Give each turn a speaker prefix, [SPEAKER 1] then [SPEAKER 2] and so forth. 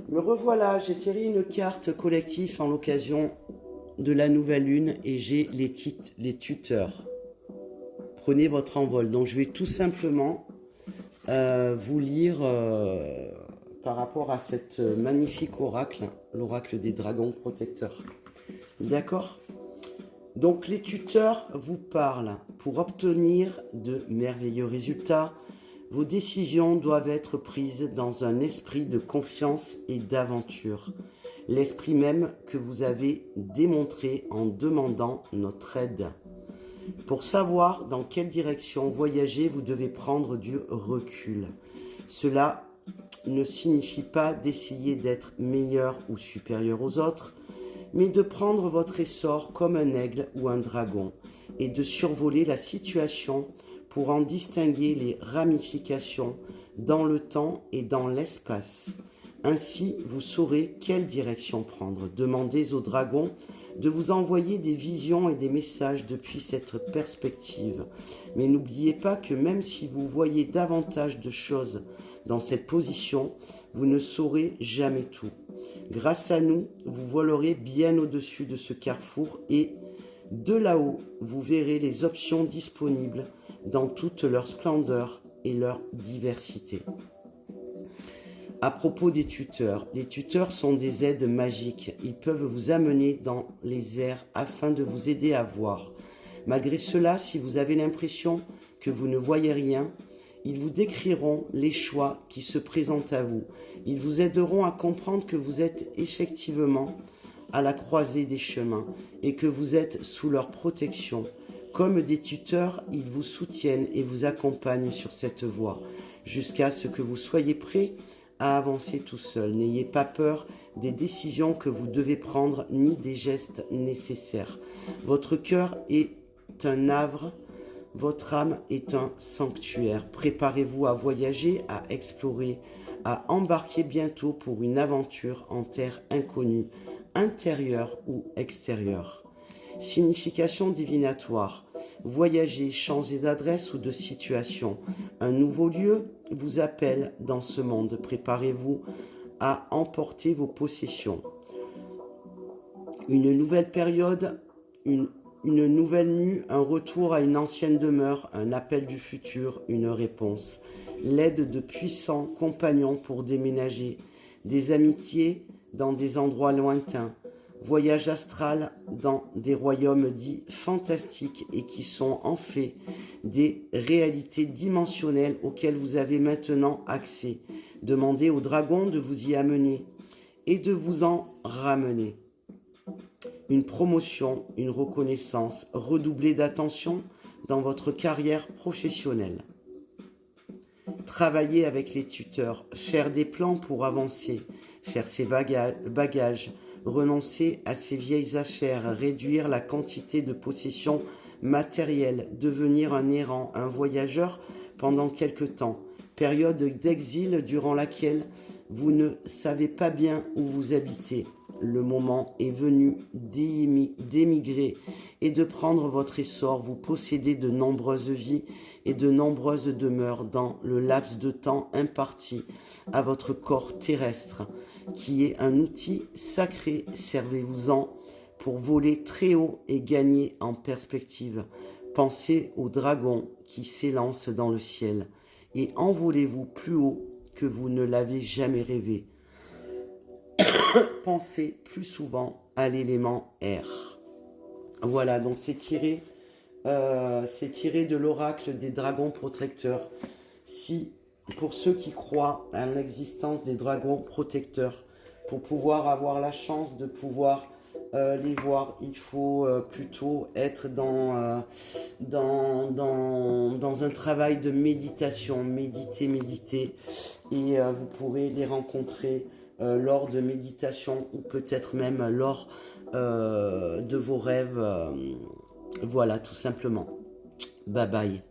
[SPEAKER 1] Me revoilà, j'ai tiré une carte collective en l'occasion de la nouvelle lune et j'ai les tuteurs. Prenez votre envol. Donc je vais tout simplement vous lire par rapport à cette magnifique oracle, l'oracle des dragons protecteurs. D'accord? Donc les tuteurs vous parlent pour obtenir de merveilleux résultats. Vos décisions doivent être prises dans un esprit de confiance et d'aventure. L'esprit même que vous avez démontré en demandant notre aide. Pour savoir dans quelle direction voyager, vous devez prendre du recul. Cela ne signifie pas d'essayer d'être meilleur ou supérieur aux autres, mais de prendre votre essor comme un aigle ou un dragon et de survoler la situation pour en distinguer les ramifications dans le temps et dans l'espace. Ainsi, vous saurez quelle direction prendre. Demandez au dragon de vous envoyer des visions et des messages depuis cette perspective. Mais n'oubliez pas que même si vous voyez davantage de choses dans cette position, vous ne saurez jamais tout. Grâce à nous, vous volerez bien au-dessus de ce carrefour et, de là-haut, vous verrez les options disponibles dans toute leur splendeur et leur diversité. À propos des tuteurs, les tuteurs sont des aides magiques. Ils peuvent vous amener dans les airs afin de vous aider à voir. Malgré cela, si vous avez l'impression que vous ne voyez rien, ils vous décriront les choix qui se présentent à vous. Ils vous aideront à comprendre que vous êtes effectivement à la croisée des chemins et que vous êtes sous leur protection. Comme des tuteurs, ils vous soutiennent et vous accompagnent sur cette voie jusqu'à ce que vous soyez prêts à avancer tout seul. N'ayez pas peur des décisions que vous devez prendre ni des gestes nécessaires. Votre cœur est un havre, votre âme est un sanctuaire. Préparez-vous à voyager, à explorer, à embarquer bientôt pour une aventure en terre inconnue, intérieure ou extérieure. Signification divinatoire. Voyager, changer d'adresse ou de situation. Un nouveau lieu vous appelle dans ce monde. Préparez-vous à emporter vos possessions. Une nouvelle période, une nouvelle mue, un retour à une ancienne demeure, un appel du futur, une réponse. L'aide de puissants compagnons pour déménager. Des amitiés dans des endroits lointains. Voyage astral dans des royaumes dits fantastiques et qui sont en fait des réalités dimensionnelles auxquelles vous avez maintenant accès. Demandez au dragon de vous y amener et de vous en ramener. Une promotion, une reconnaissance, redoubler d'attention dans votre carrière professionnelle. Travailler avec les tuteurs, faire des plans pour avancer, faire ses bagages, renoncer à ses vieilles affaires, réduire la quantité de possessions matérielles, devenir un errant, un voyageur pendant quelque temps, période d'exil durant laquelle vous ne savez pas bien où vous habitez. Le moment est venu d'émigrer et de prendre votre essor. Vous possédez de nombreuses vies et de nombreuses demeures dans le laps de temps imparti à votre corps terrestre, qui est un outil sacré. Servez-vous-en pour voler très haut et gagner en perspective. Pensez au dragon qui s'élance dans le ciel et envolez-vous plus haut que vous ne l'avez jamais rêvé. Pensez plus souvent à l'élément air. Voilà, donc c'est tiré de l'oracle des dragons protecteurs. Si, pour ceux qui croient à l'existence des dragons protecteurs, pour pouvoir avoir la chance de pouvoir les voir, il faut plutôt être dans un travail de méditation, méditer, et vous pourrez les rencontrer lors de méditation ou peut-être même lors de vos rêves. Voilà, tout simplement. Bye bye.